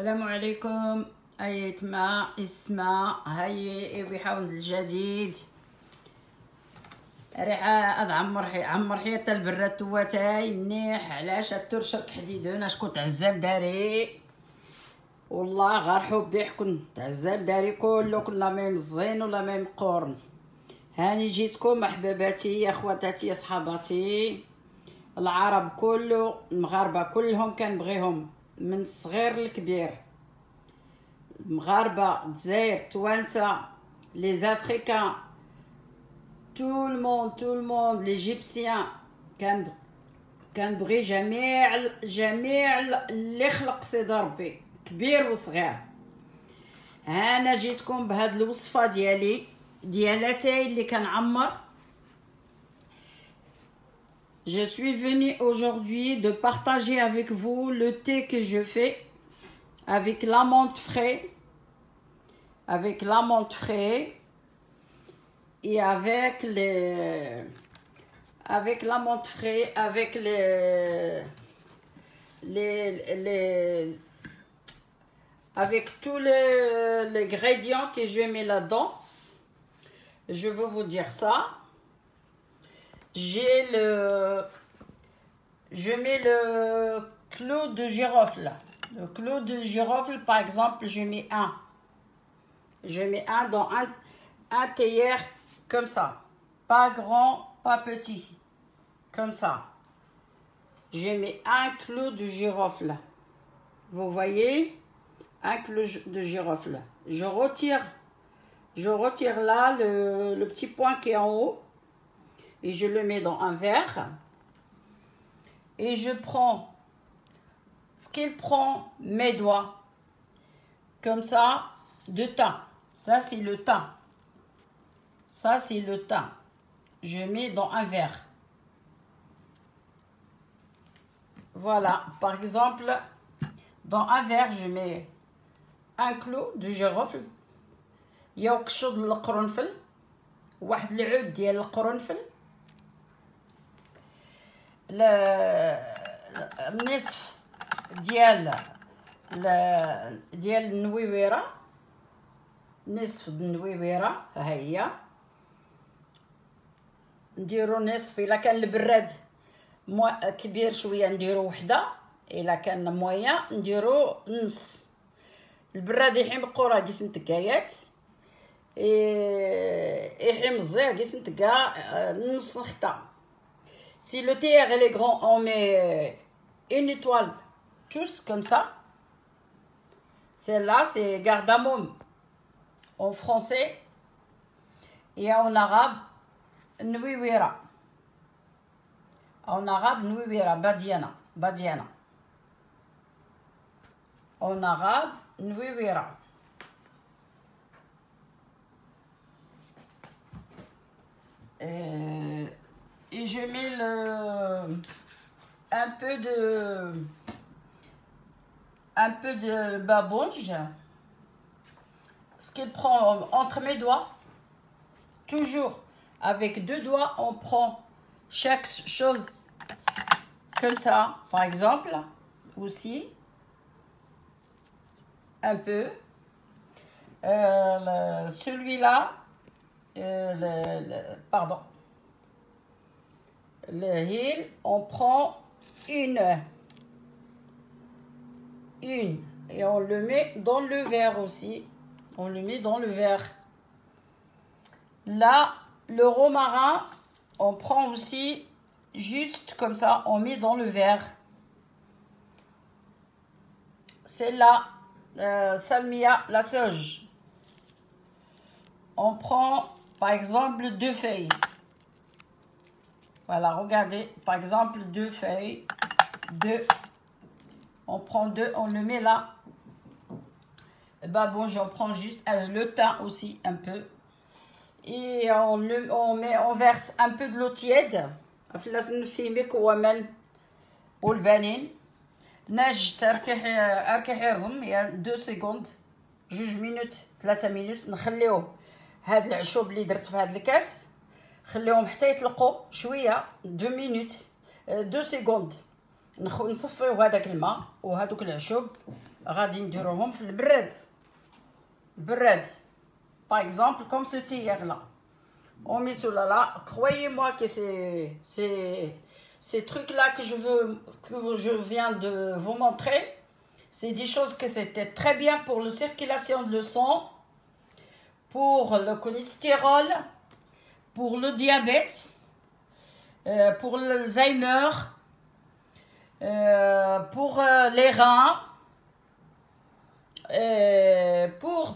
السلام عليكم ايتما اسماء هاي بحول الجديد ريحه عمر حيط البراد تواتاي منيح. علاش الترشك حديدون اشكون تعزاب داري والله غير حبي حكون تعزاب داري كلنا ميم الزين ولا ميم قورن. هاني جيتكم احباباتي يا خواتاتي يا صحاباتي العرب كله المغاربه كلهم كنبغيهم من الصغير للكبير. المغاربه الجزائر توانسه لي زافريكان tout le monde l'égyptien كنبغي جميع اللي خلق سيدي ربي كبير وصغير. انا جيتكم بهاد الوصفه ديالاتي اللي كنعمر. Je suis venue aujourd'hui de partager avec vous le thé que je fais avec l'amande frais, et avec l'amande frais, avec avec tous les ingrédients que je mets là-dedans. Je vais vous dire ça. Je mets le clou de girofle. Le clou de girofle, par exemple, je mets un dans un théière comme ça. Pas grand, pas petit. Comme ça. Je mets un clou de girofle. Vous voyez? Un clou de girofle. Je retire là le petit point qui est en haut. Et je le mets dans un verre. Et je prends ce qu'il prend mes doigts. Comme ça, de thym. Ça, c'est le thym. Ça, c'est le thym. Je mets dans un verre. Voilà. Par exemple, dans un verre, je mets un clou de girofle. يوقشط القرنفل. واحد العود ديال القرنفل. النصف ديال النويويره. نصف النويويره ها هي. نديرو نصف. الا كان البراد كبير شويه نديرو وحده. الا كان مويا نديرو نص. البراد يحيم قرا كيس نتكايات يحيم الزير كيس نتكا نص نختا. Si le théière est grand, on met une étoile tous comme ça. Celle-là, c'est gardamoum en français. Et en arabe, nouiwira. En arabe, nouiwira, badiana. En arabe, nouiwira. Et je mets un peu de babonge, ce qu'il prend entre mes doigts. Toujours avec deux doigts, on prend chaque chose comme ça. Par exemple, aussi un peu. Celui-là, pardon. Le hil, on prend une et on le met dans le verre aussi. On le met dans le verre. Là, le romarin, on prend aussi juste comme ça, on met dans le verre. C'est là, salmia, la sauge. On prend par exemple 2 feuilles. Voilà, regardez, par exemple 2 feuilles, on prend 2, on le met là. Bah bon, j'en prends juste le thym aussi un peu. Et on verse un peu de l'eau tiède. لازم نفيمي كوامن والبنين ناج اركح يرزم يعني 2 سكوند 2 مينوت 3 مينوت. نخليوه هاد العشوب اللي درت في هاد الكاس خليهم حتى يطلقوا شويه 2 مينوت 2 سكوند. نصفيو هذاك الماء وهذوك العشب غادي نديروهم في البراد. Par exemple, comme ce tiers-là. On met cela là. Croyez-moi que ces trucs-là que je viens de vous montrer, c'est des choses que c'était très bien pour la circulation de sang, pour le cholestérol, pour le diabète, pour l'Alzheimer, pour les reins, pour